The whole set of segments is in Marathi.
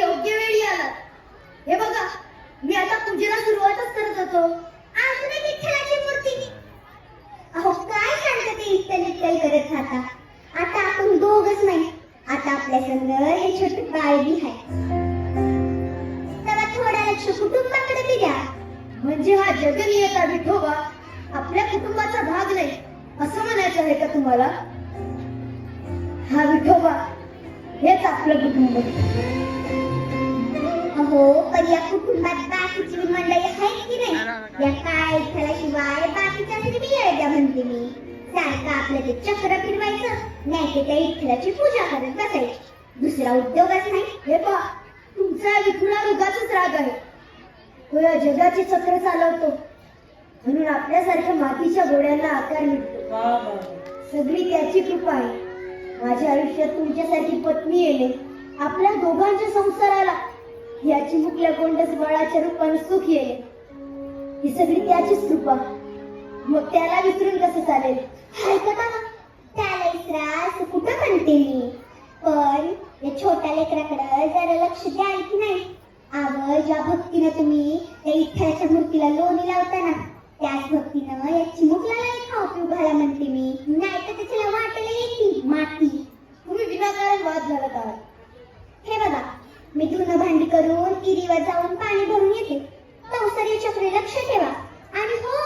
योग्य वेळी आलात. हे बघा, मी आता पूजेला सुरुवातच करत होतो. अजूनही विठ्ठलाची मूर्ती. अहो काय शांतते इत्तल करत राहता. आता आपण दोघच नाही, आता आपल्या संग हे छोटे बाळ बी आहे. तेव्हा थोडा लक्ष कुटुंबाकडे बी द्या. म्हणजे हा जगनियता विठोबा आपल्या कुटुंबाचा भाग नाही असं म्हणायचं आहे का तुम्हाला? हा विठोबा हेच आपलं कुटुंब. अहो पण या कुटुंबात बाकीची मंडळी आहेत की नाही? या काय विठ्ठलाशिवाय बाकीच्या बी येड्या म्हणते मी. सारखं आपलं ते चक्र फिरवायचं, नाही ते त्या विठ्ठलाची पूजा करत बसायची. दुसरा उद्योगच नाही. हे पहा, तुमचा विठुरावर उगाचच राग आहे. तो या जगाचे चक्र चालवतो म्हणून आपल्यासारख्या मातीच्या गोड्यांना आकार मिळतो. सगळी त्याची कृपा आहे. माझ्या आयुष्यात तुमच्यासारखी पत्नी येणे, आपल्या दोघांच्या संसाराला याची मुकल्या कोंडस बळाच्या रूपाने सुख येणे, ही सगळी त्याचीच कृपा. मग त्याला विसरून कसं चालेल? ऐकता ना, त्याला इसरा असं कुठं म्हणते मी. पण या छोट्या लेकराकडे जरा लक्ष द्याल की नाही? आवड ज्या भक्तीनं तुम्ही त्या विठ्ठलाच्या मूर्तीला लोणी लावता ना, त्याच भक्तीनं या चिमुकल्याला खाऊ पिऊ घाला म्हणते मी. नाही तर त्याला वाटेला येते माती. तुम्ही विनाकारण वाद घालत आहात. हे बघा, मी धुणं भांडी करून तिरीवर जाऊन पाणी भरून येते. तवसरी चक्री लक्ष ठेवा. आणि हो,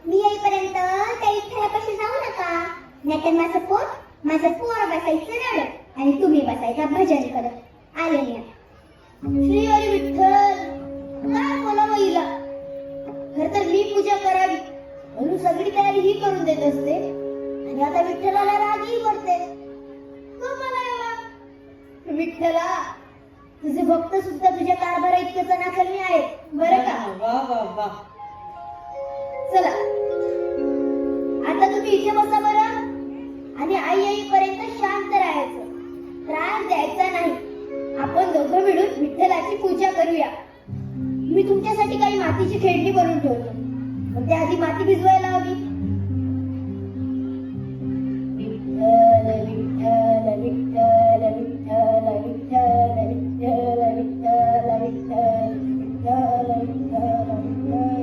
मी येईपर्यंत त्या विठ्ठलापाशी जाऊ नका. नाहीतर माझं पोर बसायचं रडत आणि तुम्ही बसायचा भजन करत. आले मी. श्री हरी विठ्ठल. काय बोलावं हिला? खर तर मी पूजा करावी म्हणून सगळी तयारी ही करून देत असते आणि आता विठ्ठलाला रागही करते. तो मला एवढा विठ्ठला, तुझे भक्त सुद्धा तुझ्या कारभारा इतके चणाखलमी आहेत बरं का? चला आता तुम्ही इथे बसा बरं, आणि आई येईपर्यंत शांत राहायचं, त्रास द्यायचा नाही. आपण दोघं मिळून विठ्ठलाची पूजा करूया. मी तुमच्यासाठी काही मातीची खेळणी बनवून ठेवतो, पण त्याआधी माती भिजवायला हवी. विठ्ठल विठ्ठल विठ्ठल विठ्ठल विठ्ठल विठ्ठल विठ्ठल विठ्ठल विठ्ठल विठ्ठल विठ्ठल.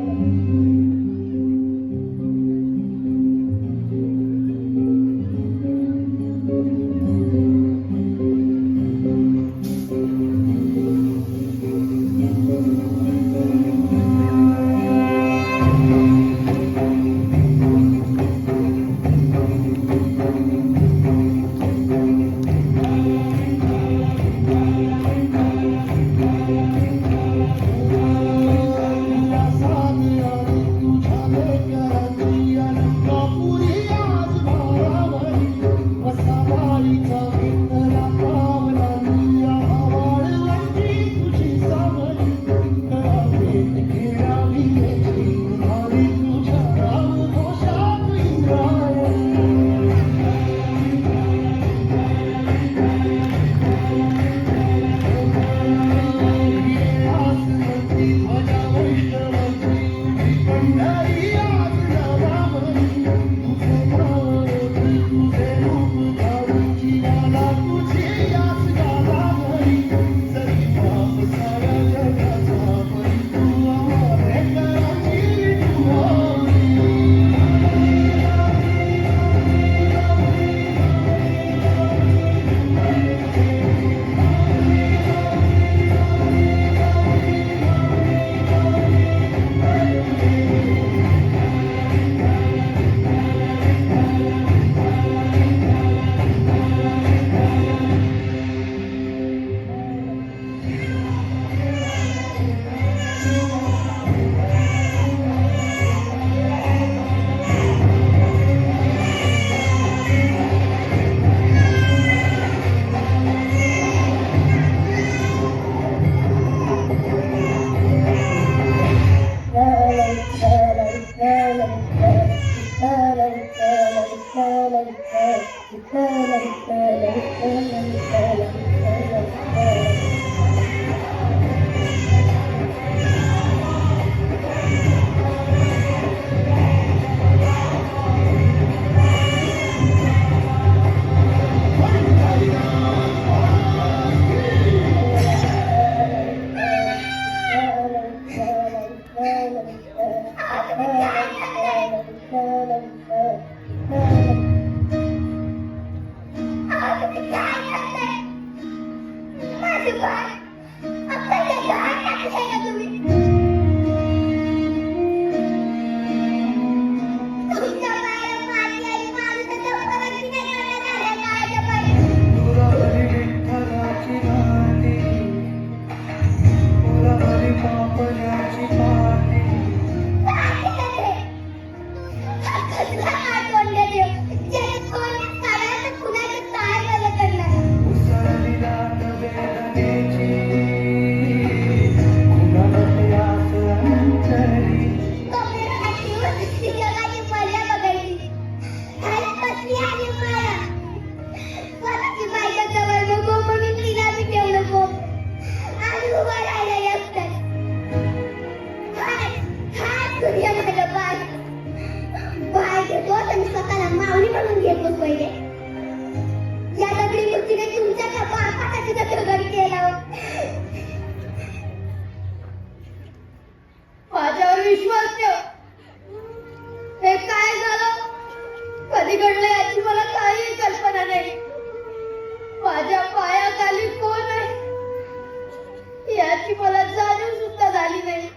याची मला जाणीव सुद्धा झाली नाही.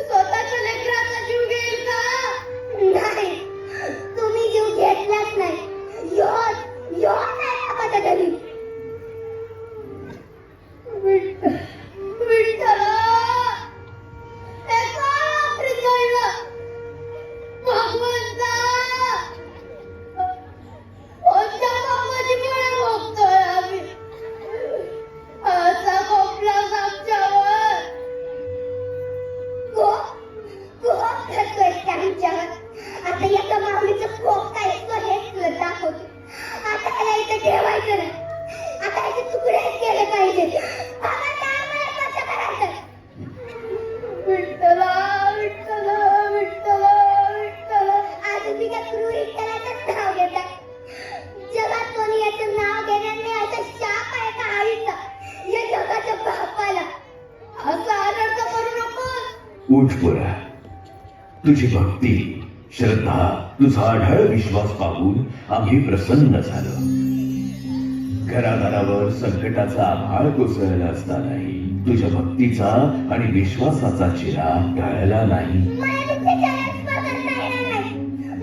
स्वतःच्या लेकराचा जीव घेईल का? नाही, तुम्ही जीव घेतलाच नाही. योच आहे माझ्या घरी. विठ्ठला, हे काय आपली कळलं? भगवंता, कोणत्या पापाची मुळे भोगतोय आम्ही? असा खोकलास आमच्यावर. कोप करतोय आमच्यावर. आता एका माऊलीचं कोप काय असतो हेच तुला दाखवतो. आता याला इथे ठेवायचं नाही. आता याचे तुकडे केले पाहिजे. आता काय मला कसं करायचं? विठ्ठला, विठ्ठला, विठ्ठला, विठ्ठला. अजून मी त्या क्रूर विठ्ठलाचंच नाव घेतात. जगात कोणी याचं नाव घेणार नाही असा शाप आहे का आईचा या जगाच्या बापाला. असा अनर्थ करू नकोस. उठ पोरा, तुझी भक्ती, श्रद्धा, तुझा अढळ विश्वास पाहून आम्ही प्रसन्न झालो. घराघरावर संकटाचा आभाळ कोसळला असतानाही तुझ्या भक्तीचा आणि विश्वासाचा चिरा टळला नाही. मला तुमच्या चरणात करता येणार नाही.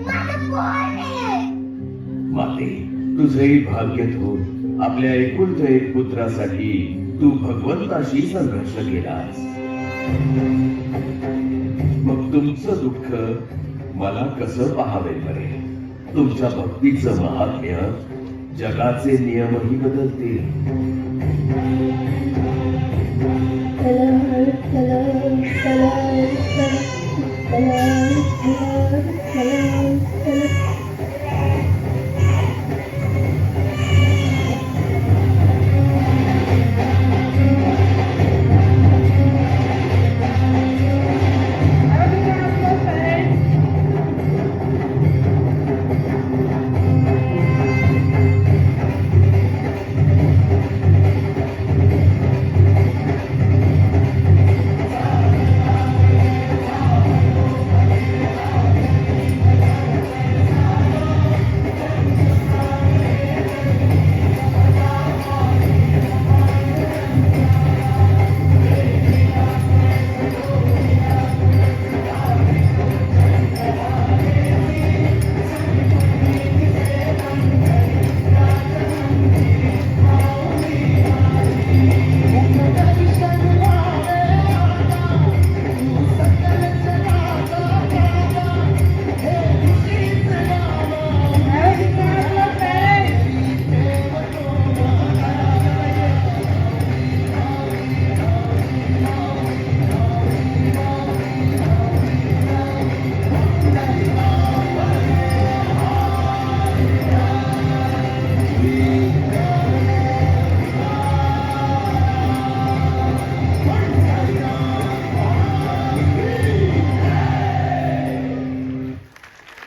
माझं कोण नाहीये. माते, तुझेही भाग्य थोर. आपल्या एकुलत्या एक पुत्रासाठी तू भगवंताशी संघर्ष केलास. मग तुमचं दुःख मला कसं पाहावे बरे? तुमच्या भक्तीचं महात्म्य जगाचे नियमही बदलतील. विठ्ठला, विठ्ठला,